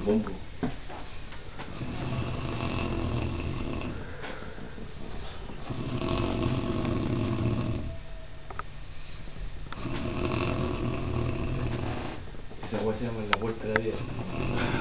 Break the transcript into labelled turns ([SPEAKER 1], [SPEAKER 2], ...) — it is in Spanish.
[SPEAKER 1] bombo. Esa agua se llama la vuelta a la vida.